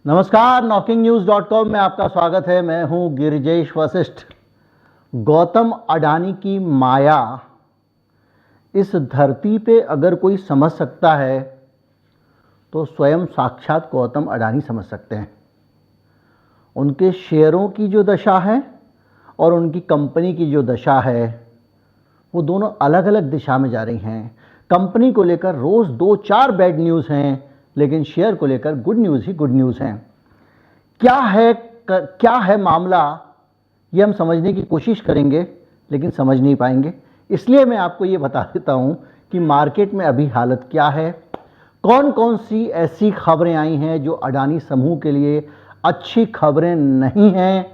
नमस्कार, knocking-news.com में आपका स्वागत है। मैं हूं गिरिजेश वशिष्ठ। गौतम अडानी की माया इस धरती पे अगर कोई समझ सकता है तो स्वयं साक्षात गौतम अडानी समझ सकते हैं। उनके शेयरों की जो दशा है और उनकी कंपनी की जो दशा है वो दोनों अलग अलग दिशा में जा रही हैं। कंपनी को लेकर रोज़ 2-4 बैड न्यूज़ हैं, लेकिन शेयर को लेकर गुड न्यूज़ ही गुड न्यूज़ हैं। क्या है मामला, ये हम समझने की कोशिश करेंगे लेकिन समझ नहीं पाएंगे। इसलिए मैं आपको ये बता देता हूँ कि मार्केट में अभी हालत क्या है, कौन कौन सी ऐसी खबरें आई हैं जो अडानी समूह के लिए अच्छी खबरें नहीं हैं,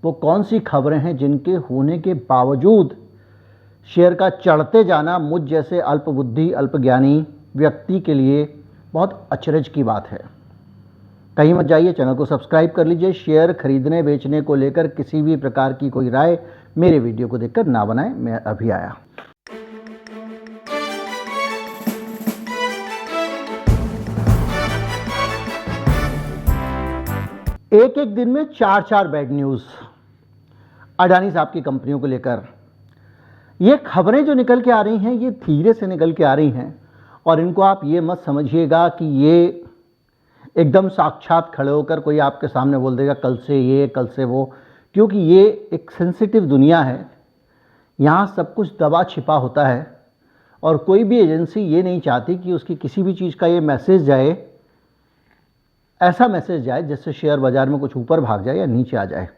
वो कौन सी खबरें हैं जिनके होने के बावजूद शेयर का चढ़ते जाना मुझ जैसे अल्पबुद्धि अल्पज्ञानी व्यक्ति के लिए बहुत अचरज की बात है। कहीं मत जाइए, चैनल को सब्सक्राइब कर लीजिए। शेयर खरीदने बेचने को लेकर किसी भी प्रकार की कोई राय मेरे वीडियो को देखकर ना बनाएं। मैं अभी आया। एक एक दिन में 4-4 बैड न्यूज़ अडानी साहब की कंपनियों को लेकर। ये खबरें जो निकल के आ रही हैं ये धीरे से निकल के आ रही हैं और इनको आप ये मत समझिएगा कि ये एकदम साक्षात खड़े होकर कोई आपके सामने बोल देगा कल से ये कल से वो, क्योंकि ये एक सेंसिटिव दुनिया है। यहाँ सब कुछ दबा छिपा होता है और कोई भी एजेंसी ये नहीं चाहती कि उसकी किसी भी चीज़ का ये मैसेज जाए, ऐसा मैसेज जाए जिससे शेयर बाज़ार में कुछ ऊपर भाग जाए या नीचे आ जाए।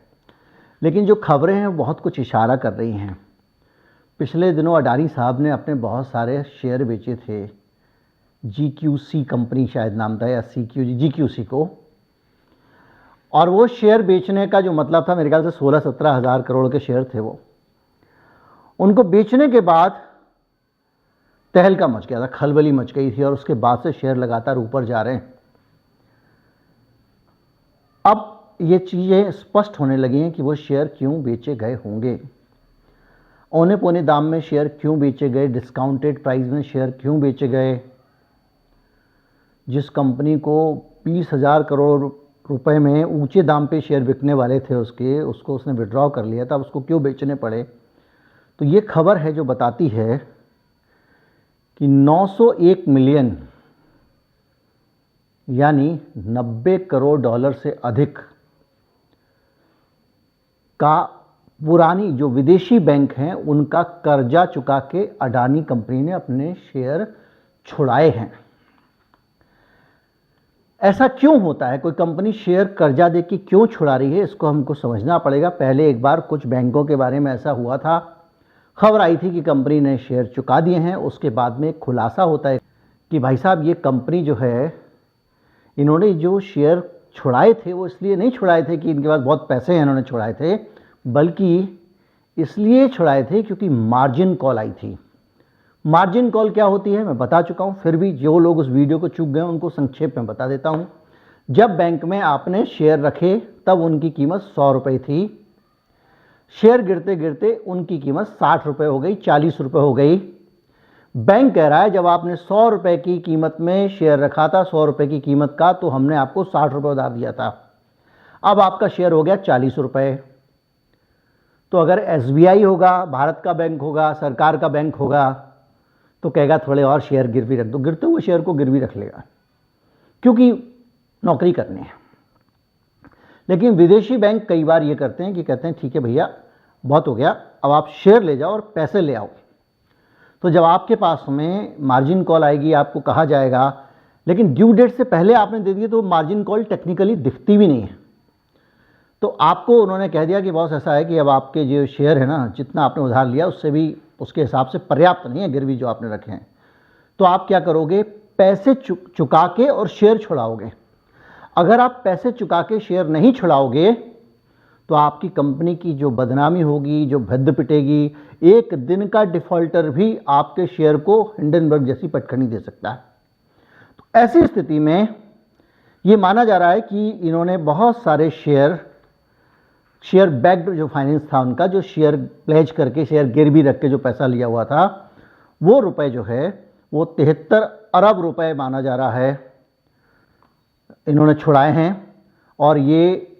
लेकिन जो खबरें हैं बहुत कुछ इशारा कर रही हैं। पिछले दिनों अडानी साहब ने अपने बहुत सारे शेयर बेचे थे, GQC कंपनी शायद नाम था या GQC को, और वो शेयर बेचने का जो मतलब था मेरे ख्याल से 16-17 हज़ार करोड़ के शेयर थे। वो उनको बेचने के बाद तहलका मच गया था, खलबली मच गई थी और उसके बाद से शेयर लगातार ऊपर जा रहे हैं। अब ये चीज़ें स्पष्ट होने लगी हैं कि वो शेयर क्यों बेचे गए होंगे, औने पौने दाम में शेयर क्यों बेचे गए, डिस्काउंटेड प्राइस में शेयर क्यों बेचे गए। जिस कंपनी को 20,000 करोड़ रुपए में ऊंचे दाम पे शेयर बिकने वाले थे उसको उसने विड्रॉ कर लिया था, उसको क्यों बेचने पड़े। तो ये खबर है जो बताती है कि 901 मिलियन यानी 90 करोड़ डॉलर से अधिक का पुरानी जो विदेशी बैंक हैं उनका कर्जा चुका के अडानी कंपनी ने अपने शेयर छुड़ाए हैं। ऐसा क्यों होता है, कोई कंपनी शेयर कर्जा दे के क्यों छुड़ा रही है, इसको हमको समझना पड़ेगा। पहले एक बार कुछ बैंकों के बारे में ऐसा हुआ था, खबर आई थी कि कंपनी ने शेयर चुका दिए हैं। उसके बाद में खुलासा होता है कि भाई साहब ये कंपनी जो है, इन्होंने जो शेयर छुड़ाए थे वो इसलिए नहीं छुड़ाए थे कि इनके पास बहुत पैसे हैं इन्होंने छुड़ाए थे, बल्कि इसलिए छुड़ाए थे क्योंकि मार्जिन कॉल आई थी। मार्जिन कॉल क्या होती है मैं बता चुका हूं, फिर भी जो लोग उस वीडियो को चूक गए उनको संक्षेप में बता देता हूं। जब बैंक में आपने शेयर रखे तब उनकी कीमत 100 रुपये थी। शेयर गिरते गिरते उनकी कीमत 60 रुपये हो गई, 40 रुपये हो गई। बैंक कह रहा है जब आपने 100 रुपये की कीमत में शेयर रखा था, 100 रुपये की कीमत का, तो हमने आपको 60 रुपये उधार दिया था। अब आपका शेयर हो गया 40 रुपये। तो अगर SBI होगा, भारत का बैंक होगा, सरकार का बैंक होगा, तो कहेगा थोड़े और शेयर गिरवी रख दो। गिरते हुए शेयर को गिरवी रख लेगा क्योंकि नौकरी करनी है। लेकिन विदेशी बैंक कई बार ये करते हैं कि कहते हैं ठीक है भैया बहुत हो गया, अब आप शेयर ले जाओ और पैसे ले आओ। तो जब आपके पास में मार्जिन कॉल आएगी आपको कहा जाएगा, लेकिन ड्यू डेट से पहले आपने दे दिया तो मार्जिन कॉल टेक्निकली दिखती भी नहीं है। तो आपको उन्होंने कह दिया कि बॉस ऐसा है कि अब आपके जो शेयर है ना, जितना आपने उधार लिया उससे भी उसके हिसाब से पर्याप्त नहीं है गिरवी जो आपने रखे हैं। तो आप क्या करोगे, पैसे चुका के और शेयर छुड़ाओगे। अगर आप पैसे चुका के शेयर नहीं छुड़ाओगे तो आपकी कंपनी की जो बदनामी होगी, जो भद्द पिटेगी, एक दिन का डिफॉल्टर भी आपके शेयर को हिंडनबर्ग जैसी पटखनी दे सकता है। तो ऐसी स्थिति में ये माना जा रहा है कि इन्होंने बहुत सारे शेयर बैक्ड जो फाइनेंस था उनका, जो शेयर प्लेज करके शेयर गिरवी रख के जो पैसा लिया हुआ था, वो रुपए जो है वो 73 अरब रुपए माना जा रहा है इन्होंने छुड़ाए हैं और ये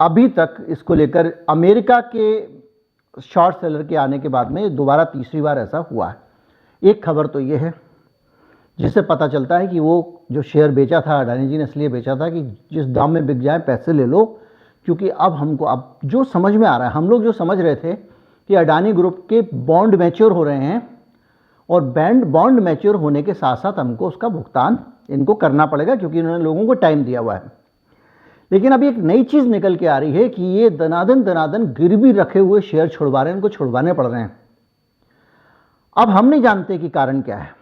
अभी तक इसको लेकर अमेरिका के शॉर्ट सेलर के आने के बाद में दोबारा तीसरी बार ऐसा हुआ है। एक खबर तो ये है जिससे पता चलता है कि वो जो शेयर बेचा था अडानी जी ने इसलिए बेचा था कि जिस दाम में बिक जाए पैसे ले लो, क्योंकि अब जो समझ में आ रहा है, हम लोग जो समझ रहे थे कि अडानी ग्रुप के बॉन्ड मैच्योर हो रहे हैं और बॉन्ड मैच्योर होने के साथ साथ हमको उसका भुगतान इनको करना पड़ेगा क्योंकि इन्होंने लोगों को टाइम दिया हुआ है। लेकिन अभी एक नई चीज़ निकल के आ रही है कि ये दनादन गिरवी रखे हुए शेयर छुड़वा रहे हैं, इनको छुड़वाने पड़ रहे हैं। अब हम नहीं जानते कि कारण क्या है।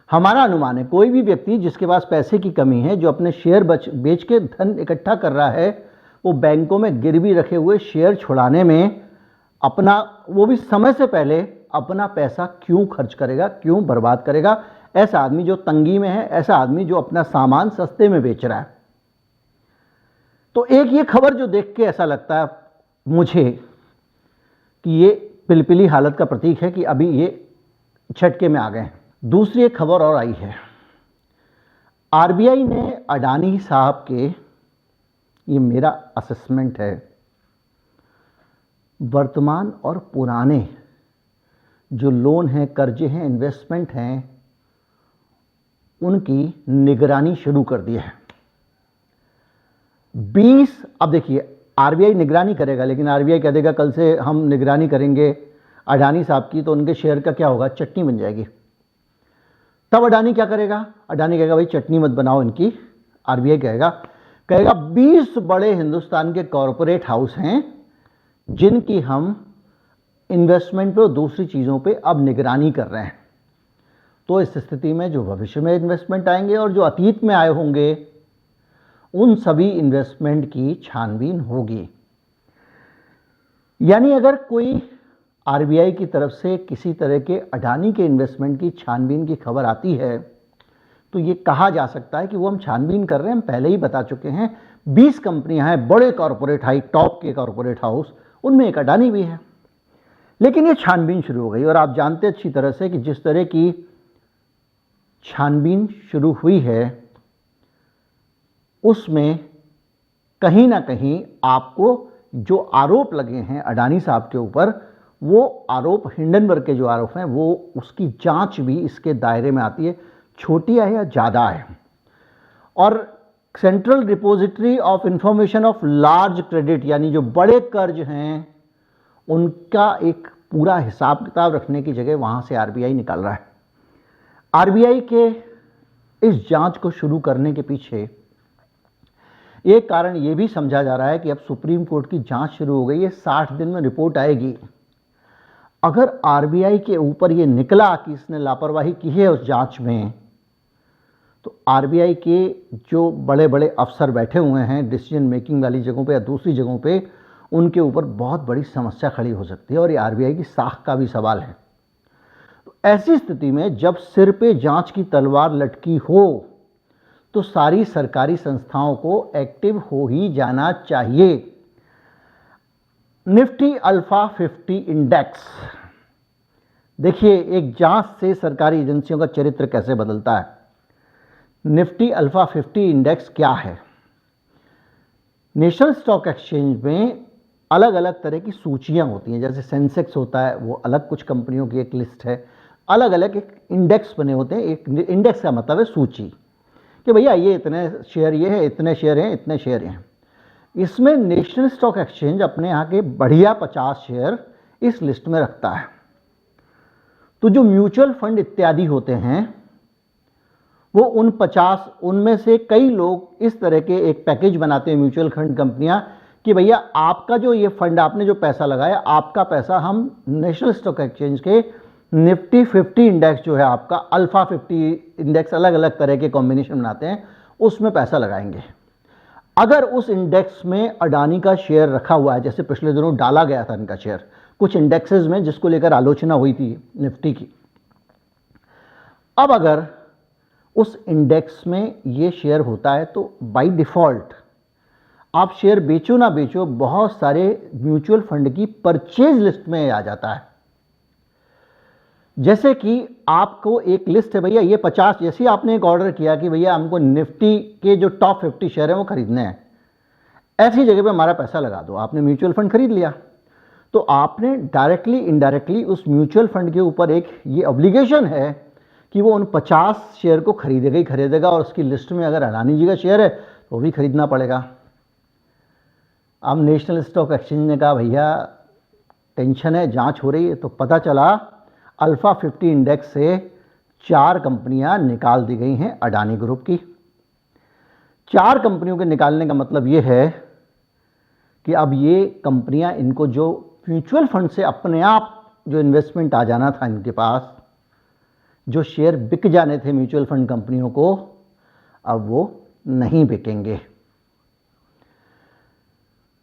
हमारा अनुमान है कोई भी व्यक्ति जिसके पास पैसे की कमी है, जो अपने शेयर बेच के धन इकट्ठा कर रहा है, वो बैंकों में गिरवी रखे हुए शेयर छुड़ाने में अपना, वो भी समय से पहले अपना पैसा क्यों खर्च करेगा, क्यों बर्बाद करेगा? ऐसा आदमी जो तंगी में है, ऐसा आदमी जो अपना सामान सस्ते में बेच रहा है। तो एक ये खबर जो देख के ऐसा लगता है मुझे कि ये पिलपिली हालत का प्रतीक है कि अभी ये झटके में आ गए हैं। दूसरी एक खबर और आई है, आरबीआई ने अडानी साहब के, ये मेरा असेसमेंट है, वर्तमान और पुराने जो लोन हैं, कर्जे हैं, इन्वेस्टमेंट हैं, उनकी निगरानी शुरू कर दी है। 20, अब देखिए आरबीआई निगरानी करेगा, लेकिन आरबीआई कह देगा कल से हम निगरानी करेंगे अडानी साहब की, तो उनके शेयर का क्या होगा? चटनी बन जाएगी। तब अडानी क्या करेगा? अडानी कहेगा भाई चटनी मत बनाओ इनकी। आरबीआई कहेगा 20 बड़े हिंदुस्तान के कॉरपोरेट हाउस हैं जिनकी हम इन्वेस्टमेंट पे और दूसरी चीज़ों पे अब निगरानी कर रहे हैं। तो इस स्थिति में जो भविष्य में इन्वेस्टमेंट आएंगे और जो अतीत में आए होंगे, उन सभी इन्वेस्टमेंट की छानबीन होगी। यानी अगर कोई आरबीआई की तरफ से किसी तरह के अडानी के इन्वेस्टमेंट की छानबीन की खबर आती है, तो ये कहा जा सकता है कि वो हम छानबीन कर रहे हैं। हम पहले ही बता चुके हैं 20 कंपनियां हैं, बड़े कॉरपोरेट टॉप के कॉरपोरेट हाउस, उनमें एक अडानी भी है। लेकिन ये छानबीन शुरू हो गई और आप जानते अच्छी तरह से कि जिस तरह की छानबीन शुरू हुई है उसमें कहीं ना कहीं आपको जो आरोप लगे हैं अडानी साहब के ऊपर, वो आरोप हिंडनबर्ग के जो आरोप हैं, वो उसकी जांच भी इसके दायरे में आती है। छोटी है या ज़्यादा है? और central depository of information of large credit, यानी जो बड़े कर्ज हैं उनका एक पूरा हिसाब किताब रखने की जगह वहाँ से आरबीआई निकाल रहा है। आरबीआई के इस जांच को शुरू करने के पीछे एक कारण ये भी समझा जा रहा है कि अब सुप्रीम कोर्ट की जांच शुरू हो गई है, 60 दिन में रिपोर्ट आएगी। अगर आरबीआई के ऊपर ये निकला कि इसने लापरवाही की है उस जांच में, तो आरबीआई के जो बड़े बड़े अफसर बैठे हुए हैं डिसीजन मेकिंग वाली जगहों पे या दूसरी जगहों पे, उनके ऊपर बहुत बड़ी समस्या खड़ी हो सकती है और ये आरबीआई की साख का भी सवाल है। तो ऐसी स्थिति में जब सिर पे जांच की तलवार लटकी हो, तो सारी सरकारी संस्थाओं को एक्टिव हो ही जाना चाहिए। निफ्टी अल्फा 50 इंडेक्स, देखिए एक जांच से सरकारी एजेंसियों का चरित्र कैसे बदलता है। निफ्टी अल्फा 50 इंडेक्स क्या है? नेशनल स्टॉक एक्सचेंज में अलग अलग तरह की सूचियां होती हैं, जैसे सेंसेक्स होता है, वो अलग कुछ कंपनियों की एक लिस्ट है, अलग अलग एक इंडेक्स बने होते हैं। एक इंडेक्स का मतलब है सूची, कि भैया ये इतने शेयर ये है, इतने शेयर हैं, इतने शेयर हैं। इसमें नेशनल स्टॉक एक्सचेंज अपने यहाँ के बढ़िया 50 शेयर इस लिस्ट में रखता है। तो जो म्यूचुअल फंड इत्यादि होते हैं वो उन 50, उनमें से कई लोग इस तरह के एक पैकेज बनाते हैं म्यूचुअल फंड कंपनियां, कि भैया आपका जो ये फंड, आपने जो पैसा लगाया, आपका पैसा हम नेशनल स्टॉक एक्सचेंज के निफ्टी 50 इंडेक्स जो है आपका, अल्फा 50 इंडेक्स, अलग अलग तरह के कॉम्बिनेशन बनाते हैं, उसमें पैसा लगाएंगे। अगर उस इंडेक्स में अडानी का शेयर रखा हुआ है, जैसे पिछले दिनों डाला गया था इनका शेयर कुछ इंडेक्सेस में, जिसको लेकर आलोचना हुई थी निफ्टी की, अब अगर उस इंडेक्स में ये शेयर होता है तो बाय डिफॉल्ट आप शेयर बेचो ना बेचो, बहुत सारे म्यूचुअल फंड की परचेज लिस्ट में आ जाता है। जैसे कि आपको एक लिस्ट है भैया, ये 50, जैसे आपने एक ऑर्डर किया कि भैया हमको निफ्टी के जो टॉप 50 शेयर हैं वो खरीदने हैं, ऐसी जगह पे हमारा पैसा लगा दो। आपने म्यूचुअल फंड खरीद लिया, तो आपने डायरेक्टली इनडायरेक्टली उस म्यूचुअल फंड के ऊपर एक ये ऑब्लिगेशन है कि वो उन 50 शेयर को खरीदेगा ही खरीदेगा, और उसकी लिस्ट में अगर अडानी जी का शेयर है तो वो भी खरीदना पड़ेगा। अब नेशनल स्टॉक एक्सचेंज ने कहा भैया टेंशन है, जांच हो रही है, तो पता चला अल्फा 50 इंडेक्स से 4 कंपनियां निकाल दी गई हैं अडानी ग्रुप की। 4 कंपनियों के निकालने का मतलब ये है कि अब ये कंपनियां, इनको जो म्यूचुअल फंड से अपने आप जो इन्वेस्टमेंट आ जाना था इनके पास, जो शेयर बिक जाने थे म्यूचुअल फंड कंपनियों को, अब वो नहीं बिकेंगे।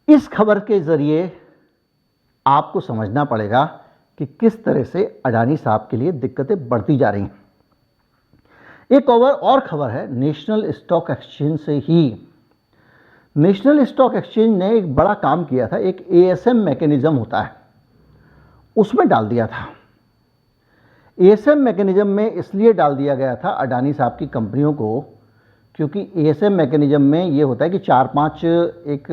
इस खबर के जरिए आपको समझना पड़ेगा कि किस तरह से अडानी साहब के लिए दिक्कतें बढ़ती जा रही हैं। एक और खबर है नेशनल स्टॉक एक्सचेंज से ही। नेशनल स्टॉक एक्सचेंज ने एक बड़ा काम किया था, एक एएसएम मैकेनिज्म होता है, उसमें डाल दिया था। एएसएम मैकेनिज्म में इसलिए डाल दिया गया था अडानी साहब की कंपनियों को, क्योंकि एएसएम मैकेनिज्म में ये होता है कि 4-5 एक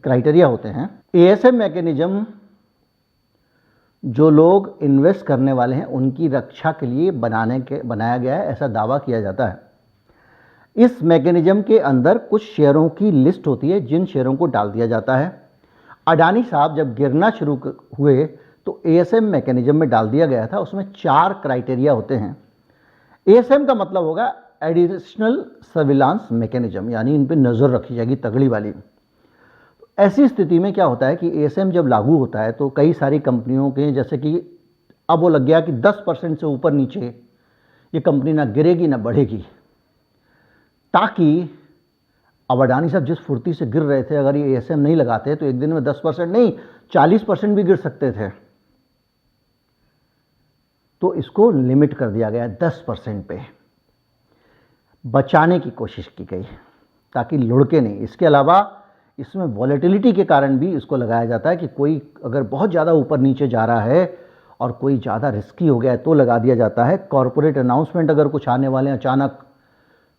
क्राइटेरिया होते हैं। एएसएम मैकेनिज्म जो लोग इन्वेस्ट करने वाले हैं उनकी रक्षा के लिए बनाया गया है, ऐसा दावा किया जाता है। इस मैकेनिज्म के अंदर कुछ शेयरों की लिस्ट होती है जिन शेयरों को डाल दिया जाता है। अडानी साहब जब गिरना शुरू हुए तो एएसएम मैकेनिज्म में डाल दिया गया था। उसमें 4 क्राइटेरिया होते हैं। एएसएम का मतलब होगा एडिशनल सर्विलांस मैकेनिज्म, यानी इन पर नज़र रखी जाएगी तगड़ी वाली। ऐसी स्थिति में क्या होता है कि एएसएम जब लागू होता है तो कई सारी कंपनियों के, जैसे कि अब वो लग गया कि 10% से ऊपर नीचे ये कंपनी ना गिरेगी ना बढ़ेगी, ताकि अब अडानी साहब जिस फुर्ती से गिर रहे थे, अगर ये एएसएम नहीं लगाते तो एक दिन में 10% नहीं 40% भी गिर सकते थे। तो इसको लिमिट कर दिया गया 10% पे, बचाने की कोशिश की गई ताकि लुढ़के नहीं। इसके अलावा इसमें वॉलेटिलिटी के कारण भी इसको लगाया जाता है कि कोई अगर बहुत ज़्यादा ऊपर नीचे जा रहा है और कोई ज़्यादा रिस्की हो गया है तो लगा दिया जाता है। कॉरपोरेट अनाउंसमेंट अगर कुछ आने वाले हैं अचानक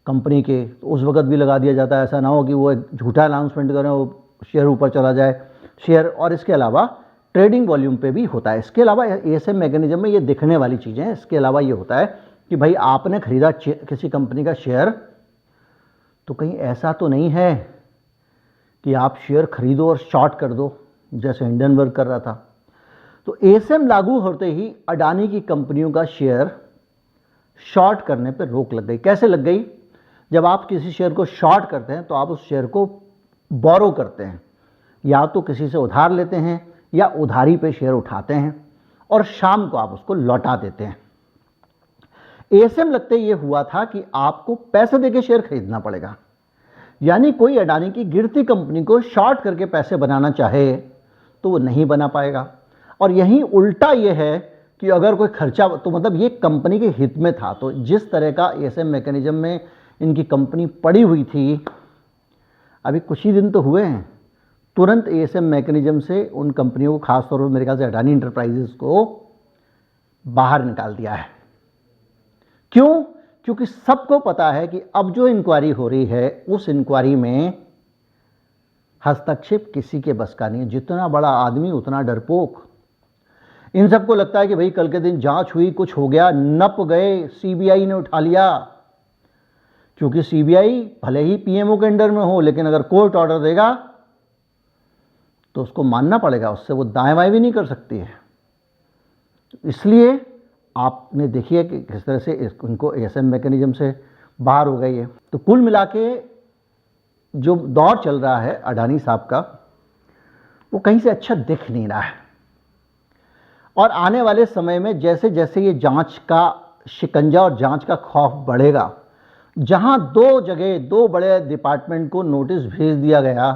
कंपनी के, तो उस वक्त भी लगा दिया जाता है। ऐसा ना हो कि वो एक झूठा अनाउंसमेंट करें, वो शेयर ऊपर चला जाए शेयर। और इसके अलावा ट्रेडिंग वॉल्यूम पे भी होता है। इसके अलावा एएसएम मैकेनिज्म में ये दिखने वाली चीज़ें हैं। इसके अलावा ये होता है कि भाई आपने खरीदा किसी कंपनी का शेयर, तो कहीं ऐसा तो नहीं है कि आप शेयर खरीदो और शॉर्ट कर दो, जैसे हिंडनबर्ग कर रहा था। तो एएसएम लागू होते ही अडानी की कंपनियों का शेयर शॉर्ट करने पर रोक लग गई। कैसे लग गई? जब आप किसी शेयर को शॉर्ट करते हैं तो आप उस शेयर को बोरो करते हैं, या तो किसी से उधार लेते हैं या उधारी पे शेयर उठाते हैं और शाम को आप उसको लौटा देते हैं। एएसएम लगते ये हुआ था कि आपको पैसे देके शेयर खरीदना पड़ेगा, यानी कोई अडानी की गिरती कंपनी को शॉर्ट करके पैसे बनाना चाहे तो वो नहीं बना पाएगा। और यहीं उल्टा ये है कि अगर कोई खर्चा, तो मतलब ये कंपनी के हित में था। तो जिस तरह का एएसएम मैकेनिज्म में इनकी कंपनी पड़ी हुई थी, अभी कुछ ही दिन तो हुए हैं, तुरंत एएसएम मैकेनिज्म से उन कंपनियों को, खासतौर पर मेरे ख्याल से अडानी इंटरप्राइजेस को बाहर निकाल दिया है। क्यों? क्योंकि सबको पता है कि अब जो इंक्वायरी हो रही है उस इंक्वायरी में हस्तक्षेप किसी के बस का नहीं है। जितना बड़ा आदमी उतना डरपोक। इन सबको लगता है कि भाई कल के दिन जांच हुई, कुछ हो गया, नप गए, सीबीआई ने उठा लिया। क्योंकि सीबीआई भले ही पीएमओ के अंडर में हो, लेकिन अगर कोर्ट ऑर्डर देगा तो उसको मानना पड़ेगा, उससे वो दाएं बाएं भी नहीं कर सकती है। इसलिए आपने देखिए कि किस तरह से इनको एएसएम मैकेनिज्म से बाहर हो गई है। तो कुल मिला के जो दौर चल रहा है अडानी साहब का, वो कहीं से अच्छा दिख नहीं रहा है। और आने वाले समय में जैसे जैसे ये जांच का शिकंजा और जांच का खौफ बढ़ेगा, जहां 2 जगह 2 बड़े डिपार्टमेंट को नोटिस भेज दिया गया,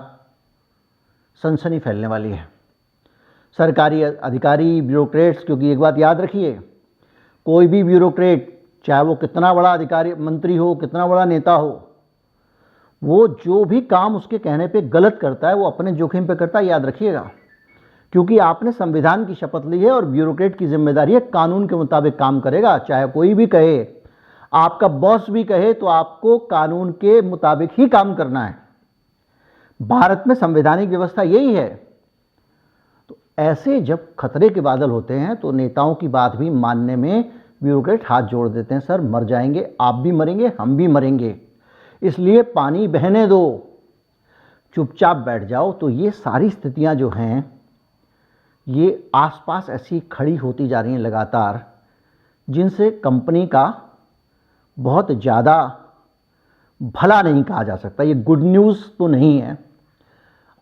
सनसनी फैलने वाली है। सरकारी अधिकारी, ब्यूरोक्रेट्स, क्योंकि एक बात याद रखिए, कोई भी ब्यूरोक्रेट, चाहे वो कितना बड़ा अधिकारी, मंत्री हो, कितना बड़ा नेता हो, वो जो भी काम उसके कहने पे गलत करता है वो अपने जोखिम पे करता है, याद रखिएगा। क्योंकि आपने संविधान की शपथ ली है और ब्यूरोक्रेट की जिम्मेदारी है कानून के मुताबिक काम करेगा, चाहे कोई भी कहे, आपका बॉस भी कहे तो आपको कानून के मुताबिक ही काम करना है। भारत में संवैधानिक व्यवस्था यही है। तो ऐसे जब खतरे के बादल होते हैं तो नेताओं की बात भी मानने में ब्यूरोक्रेट हाथ जोड़ देते हैं। सर मर जाएंगे, आप भी मरेंगे, हम भी मरेंगे, इसलिए पानी बहने दो, चुपचाप बैठ जाओ। तो ये सारी स्थितियां जो हैं ये आसपास ऐसी खड़ी होती जा रही हैं लगातार, जिनसे कंपनी का बहुत ज़्यादा भला नहीं कहा जा सकता। ये गुड न्यूज़ तो नहीं है।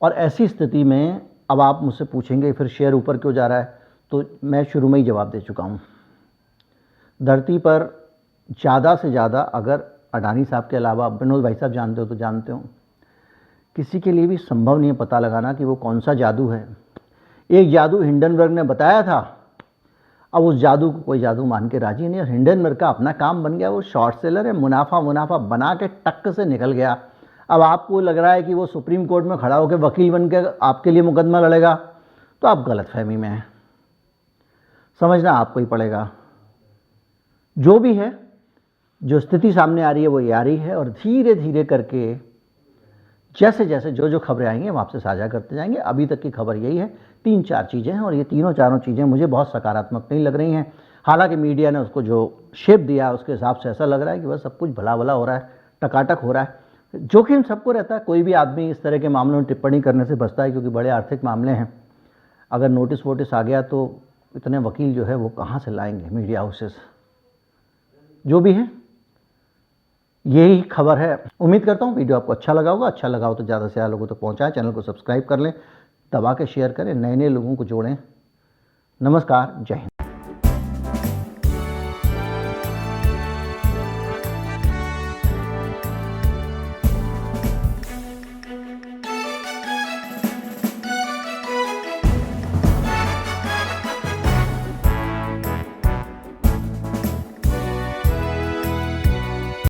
और ऐसी स्थिति में अब आप मुझसे पूछेंगे फिर शेयर ऊपर क्यों जा रहा है, तो मैं शुरू में ही जवाब दे चुका हूँ। धरती पर ज़्यादा से ज़्यादा, अगर अडानी साहब के अलावा, विनोद भाई साहब जानते हो तो जानते हो, किसी के लिए भी संभव नहीं है पता लगाना कि वो कौन सा जादू है। एक जादू हिंडनबर्ग ने बताया था, अब उस जादू को कोई जादू मान के राजी नहीं, और हिंडनबर्ग का अपना काम बन गया, वो शॉर्ट सेलर है, मुनाफा बना के टक्क से निकल गया। अब आपको लग रहा है कि वो सुप्रीम कोर्ट में खड़ा होकर वकील बन के आपके लिए मुकदमा लड़ेगा, तो आप गलतफहमी में हैं। समझना आपको ही पड़ेगा। जो भी है, जो स्थिति सामने आ रही है वो ये आ रही है, और धीरे धीरे करके जैसे जैसे जो खबरें आएंगी हम आपसे साझा करते जाएंगे। अभी तक की खबर यही है, 3-4 चीज़ें हैं, और ये तीनों चारों चीज़ें मुझे बहुत सकारात्मक नहीं लग रही हैं। हालांकि मीडिया ने उसको जो शेप दिया उसके हिसाब से ऐसा लग रहा है कि बस सब कुछ भला भला हो रहा है, टकाटक हो रहा है। जोखिम सबको रहता है, कोई भी आदमी इस तरह के मामलों में टिप्पणी करने से बचता है, क्योंकि बड़े आर्थिक मामले हैं। अगर नोटिस वोटिस आ गया तो इतने वकील जो है वो कहाँ से लाएंगे मीडिया हाउसेस। जो भी है यही खबर है। उम्मीद करता हूँ वीडियो आपको अच्छा लगा होगा। अच्छा लगा हो तो ज़्यादा से ज़्यादा लोगों तक पहुँचाएं, चैनल को सब्सक्राइब कर लें, दबा के शेयर करें, नए नए लोगों को जोड़ें। नमस्कार, जय हिंद।